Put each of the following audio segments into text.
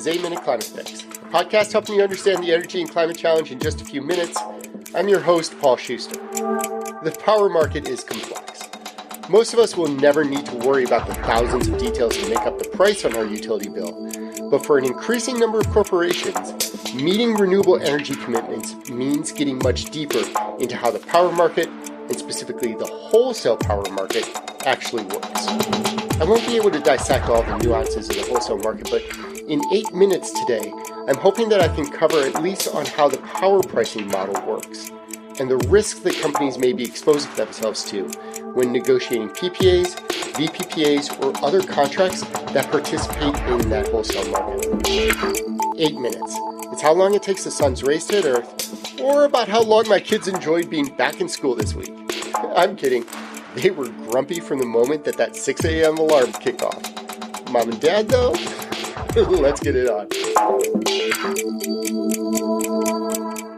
is 8 Minute Climate Fix, a podcast helping you understand the energy and climate challenge in just a few minutes. I'm your host, Paul Schuster. The power market is complex. Most of us will never need to worry about the thousands of details that make up the price on our utility bill. But for an increasing number of corporations, meeting renewable energy commitments means getting much deeper into how the power market, and specifically the wholesale power market, actually works. I won't be able to dissect all the nuances of the wholesale market, but in 8 minutes today, I'm hoping that I can cover at least on how the power pricing model works and the risks that companies may be exposing themselves to when negotiating PPAs, VPPAs, or other contracts that participate in that wholesale market. 8 minutes. It's how long it takes the sun's rays to hit Earth, or about how long my kids enjoyed being back in school this week. I'm kidding. They were grumpy from the moment that 6 a.m. alarm kicked off. Mom and Dad, though? Let's get it on.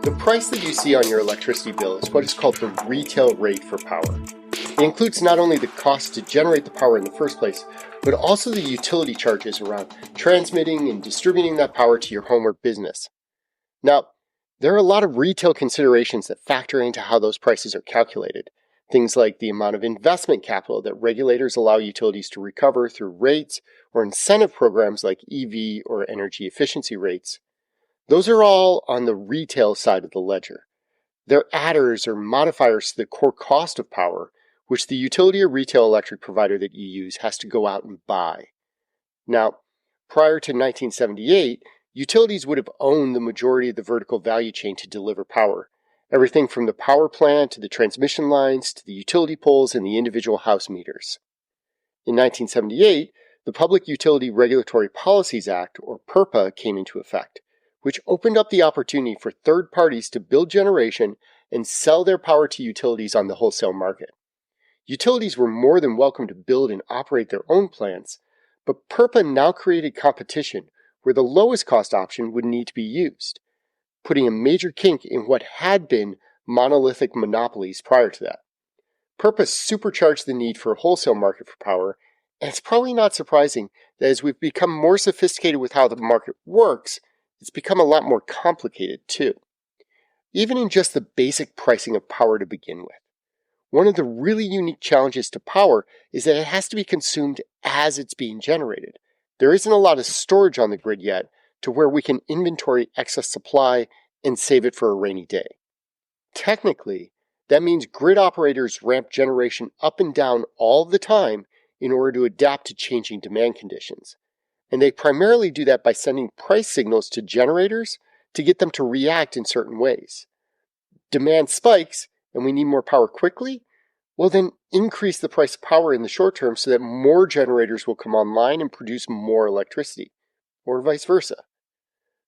The price that you see on your electricity bill is what is called the retail rate for power. It includes not only the cost to generate the power in the first place, but also the utility charges around transmitting and distributing that power to your home or business. Now, there are a lot of retail considerations that factor into how those prices are calculated. Things like the amount of investment capital that regulators allow utilities to recover through rates or incentive programs like EV or energy efficiency rates. Those are all on the retail side of the ledger. They're adders or modifiers to the core cost of power, which the utility or retail electric provider that you use has to go out and buy. Now, prior to 1978, utilities would have owned the majority of the vertical value chain to deliver power. Everything from the power plant to the transmission lines to the utility poles and the individual house meters. In 1978, the Public Utility Regulatory Policies Act, or PURPA, came into effect, which opened up the opportunity for third parties to build generation and sell their power to utilities on the wholesale market. Utilities were more than welcome to build and operate their own plants, but PURPA now created competition where the lowest cost option would need to be used, putting a major kink in what had been monolithic monopolies prior to that. PURPA supercharged the need for a wholesale market for power, and it's probably not surprising that as we've become more sophisticated with how the market works, it's become a lot more complicated too. Even in just the basic pricing of power to begin with. One of the really unique challenges to power is that it has to be consumed as it's being generated. There isn't a lot of storage on the grid yet to where we can inventory excess supply and save it for a rainy day. Technically, that means grid operators ramp generation up and down all the time in order to adapt to changing demand conditions. And they primarily do that by sending price signals to generators to get them to react in certain ways. Demand spikes and we need more power quickly, well then increase the price of power in the short term so that more generators will come online and produce more electricity, or vice versa.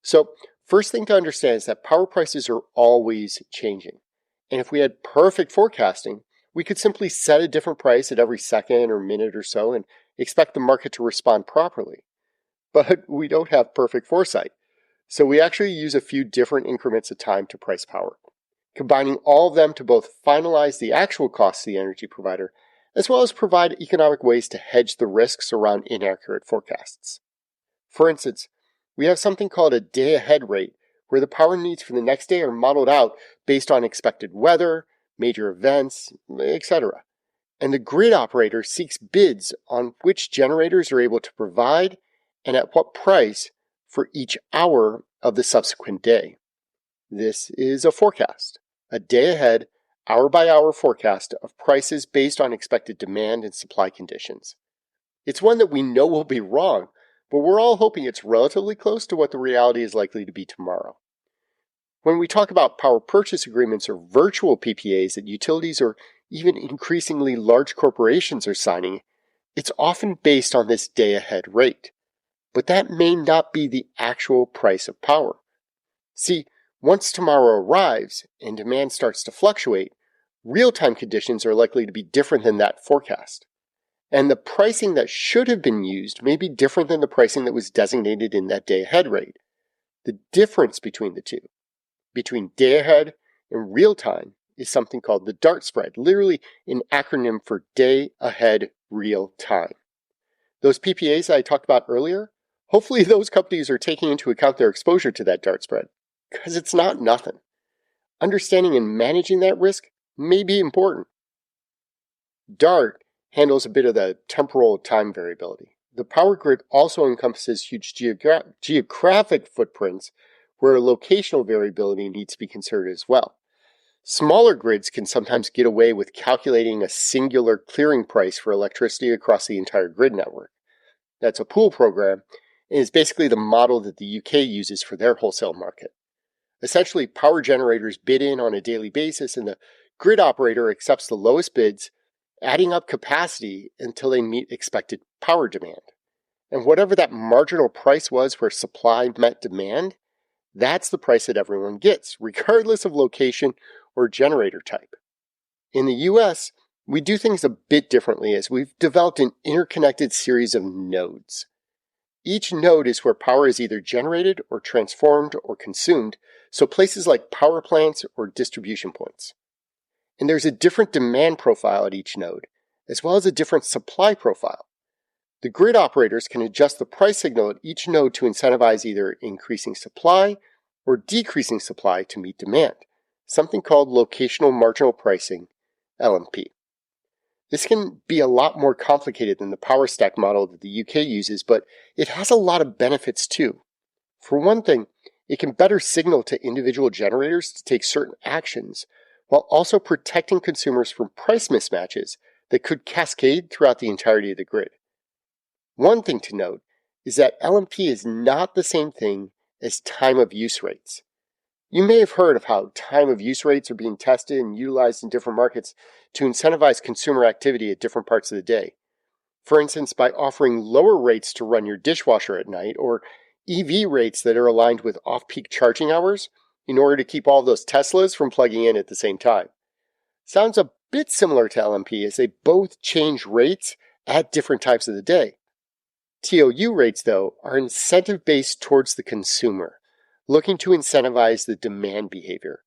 So, first thing to understand is that power prices are always changing. And if we had perfect forecasting, we could simply set a different price at every second or minute or so and expect the market to respond properly. But we don't have perfect foresight. So we actually use a few different increments of time to price power, combining all of them to both finalize the actual costs of the energy provider, as well as provide economic ways to hedge the risks around inaccurate forecasts. For instance, we have something called a day-ahead rate, where the power needs for the next day are modeled out based on expected weather, major events, etc. And the grid operator seeks bids on which generators are able to provide and at what price for each hour of the subsequent day. This is a forecast, a day-ahead, hour-by-hour forecast of prices based on expected demand and supply conditions. It's one that we know will be wrong, but we're all hoping it's relatively close to what the reality is likely to be tomorrow. When we talk about power purchase agreements or virtual PPAs that utilities or even increasingly large corporations are signing, it's often based on this day-ahead rate. But that may not be the actual price of power. See, once tomorrow arrives and demand starts to fluctuate, real-time conditions are likely to be different than that forecast. And the pricing that should have been used may be different than the pricing that was designated in that day-ahead rate. The difference between the two, between day-ahead and real-time, is something called the DART spread, literally an acronym for day-ahead real-time. Those PPAs that I talked about earlier, Hopefully those companies are taking into account their exposure to that DART spread, because it's not nothing. Understanding and managing that risk may be important. DART handles a bit of the temporal time variability. The power grid also encompasses huge geographic footprints where locational variability needs to be considered as well. Smaller grids can sometimes get away with calculating a singular clearing price for electricity across the entire grid network. That's a pool program, and is basically the model that the UK uses for their wholesale market. Essentially, power generators bid in on a daily basis, and the grid operator accepts the lowest bids, adding up capacity until they meet expected power demand. And whatever that marginal price was where supply met demand, that's the price that everyone gets, regardless of location or generator type. In the US, we do things a bit differently as we've developed an interconnected series of nodes. Each node is where power is either generated or transformed or consumed, so places like power plants or distribution points. And there's a different demand profile at each node, as well as a different supply profile. The grid operators can adjust the price signal at each node to incentivize either increasing supply or decreasing supply to meet demand, something called locational marginal pricing, LMP. This can be a lot more complicated than the power stack model that the UK uses, but it has a lot of benefits too. For one thing, it can better signal to individual generators to take certain actions, while also protecting consumers from price mismatches that could cascade throughout the entirety of the grid. One thing to note is that LMP is not the same thing as time of use rates. You may have heard of how time of use rates are being tested and utilized in different markets to incentivize consumer activity at different parts of the day. For instance, by offering lower rates to run your dishwasher at night, or EV rates that are aligned with off-peak charging hours in order to keep all those Teslas from plugging in at the same time. Sounds a bit similar to LMP as they both change rates at different times of the day. TOU rates, though, are incentive-based towards the consumer, looking to incentivize the demand behavior.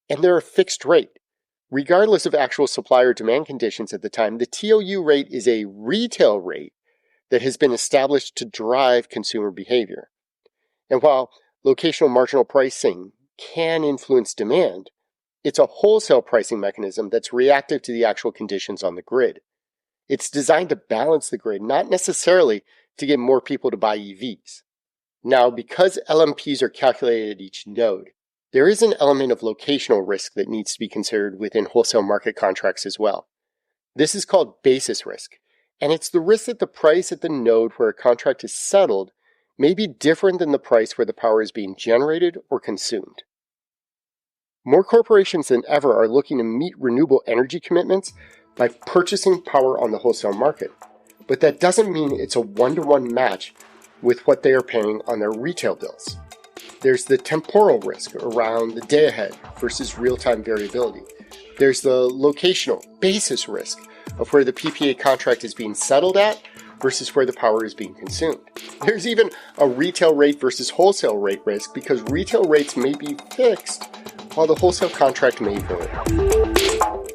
And they're a fixed rate. Regardless of actual supply or demand conditions at the time, the TOU rate is a retail rate that has been established to drive consumer behavior. And while locational marginal pricing can influence demand, it's a wholesale pricing mechanism that's reactive to the actual conditions on the grid. It's designed to balance the grid, not necessarily to get more people to buy EVs. Now, because LMPs are calculated at each node, there is an element of locational risk that needs to be considered within wholesale market contracts as well. This is called basis risk, and it's the risk that the price at the node where a contract is settled may be different than the price where the power is being generated or consumed. More corporations than ever are looking to meet renewable energy commitments by purchasing power on the wholesale market, but that doesn't mean it's a one-to-one match with what they are paying on their retail bills. There's the temporal risk around the day ahead versus real-time variability. There's the locational basis risk of where the PPA contract is being settled at versus where the power is being consumed. There's even a retail rate versus wholesale rate risk because retail rates may be fixed while the wholesale contract may vary.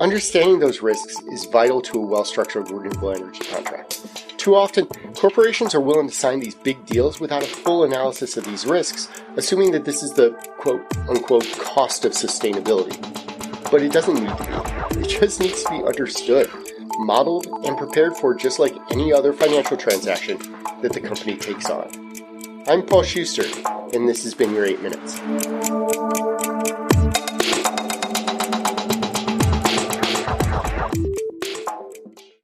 Understanding those risks is vital to a well-structured renewable energy contract. Too often, corporations are willing to sign these big deals without a full analysis of these risks, assuming that this is the quote-unquote cost of sustainability. But it doesn't need to be. It just needs to be understood, modeled, and prepared for just like any other financial transaction that the company takes on. I'm Paul Schuster, and this has been your 8 Minutes.